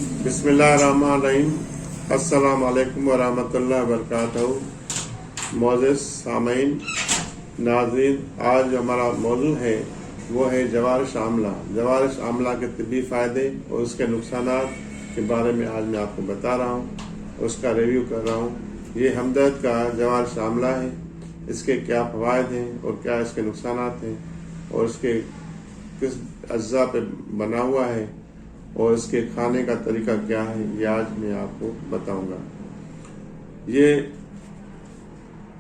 बिस्मिल्लाहिर्रहमानिर्रहीम। अस्सलाम वालेकुम वरहमतुल्लाहि वबरकातुहू। मोअज़्ज़िज़ सामीन नाज़रीन, आज जो हमारा मौजू है वो है जवारिश आमला। जवारिश आमला के तिब्बी फ़ायदे और उसके नुकसानात के बारे में आज मैं आपको बता रहा हूँ, उसका रिव्यू कर रहा हूँ। ये हमदर्द का जवारिश आमला है, इसके क्या फ़वाइद हैं और क्या इसके नुकसानात हैं और इसके किस अज्जा पे बना हुआ है और इसके खाने का तरीका क्या है, ये आज मैं आपको बताऊंगा। ये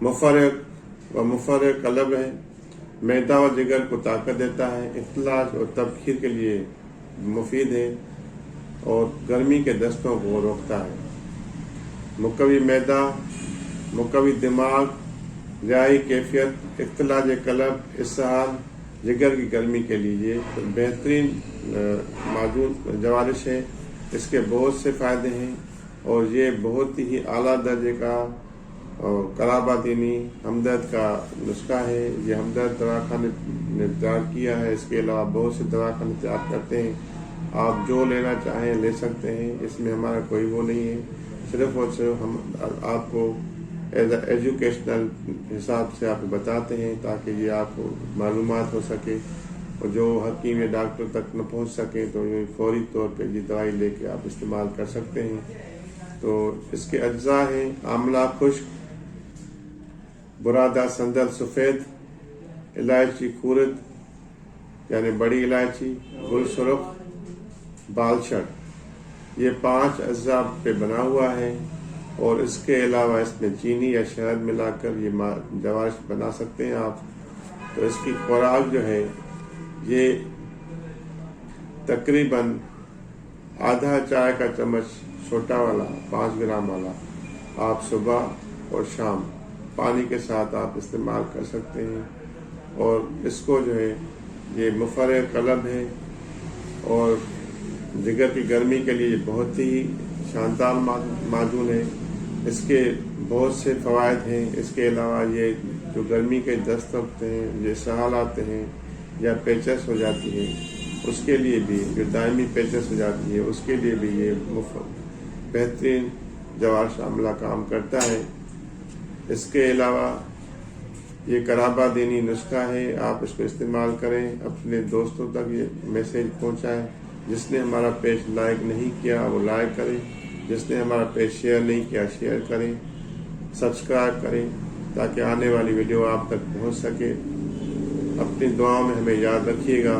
मुफर्रिक कलब है, मैदा व जिगर को ताकत देता है, इख्तिलाज और तबखीर के लिए मुफीद है और गर्मी के दस्तों को रोकता है। मुकवी मैदा, मुकवी दिमाग, रियाई कैफियत, इख्तिलाज कलब, इसहाल, जिगर की गर्मी के लिए तो बेहतरीन मौजूद जवारिश है। इसके बहुत से फ़ायदे हैं और ये बहुत ही आला दर्जे का कराबादीनी हमदर्द का नुस्खा है। ये हमदर्द दवाखाने ने तैयार किया है। इसके अलावा बहुत से दवाखाने तैयार करते हैं, आप जो लेना चाहें ले सकते हैं, इसमें हमारा कोई वो नहीं है। सिर्फ और सिर्फ हम आपको एज एजुकेशनल हिसाब से आपको बताते हैं ताकि ये आपको मालूमात हो सके और जो हकीम या डॉक्टर तक न पहुंच सके तो ये फौरी तौर पे ये दवाई लेके आप इस्तेमाल कर सकते हैं। तो इसके अज्जा हैं आमला खुश्क, बुरादा संदल सफ़ेद, इलायची खूरद यानी बड़ी इलायची, गुल सुरख, बालशड़। ये 5 अज्जा पे बना हुआ है और इसके अलावा इसमें चीनी या शहद मिलाकर ये जवारिश बना सकते हैं आप। तो इसकी खुराक जो है ये तकरीबन आधा चाय का चम्मच छोटा वाला 5 ग्राम वाला आप सुबह और शाम पानी के साथ आप इस्तेमाल कर सकते हैं। और इसको जो है ये मुफर्रिक कलब है और जिगर की गर्मी के लिए बहुत ही शानदार माजून है। इसके बहुत से फ़वाइद हैं। इसके अलावा ये जो गर्मी के दस्त होते हैं, ये सहाल आते हैं या पेचस हो जाती है, उसके लिए भी, जो दायमी पेचस हो जाती है, उसके लिए भी ये बेहतरीन जवारिश आमला काम करता है। इसके अलावा ये कराबादीनी नुस्खा है, आप इसको इस्तेमाल करें, अपने दोस्तों तक ये मैसेज पहुंचाएं। जिसने हमारा पेज लाइक नहीं किया वो लाइक करें, जिसने हमारा पेज शेयर नहीं किया शेयर करें, सब्सक्राइब करें ताकि आने वाली वीडियो आप तक पहुंच सके। अपनी दुआओं में हमें याद रखिएगा।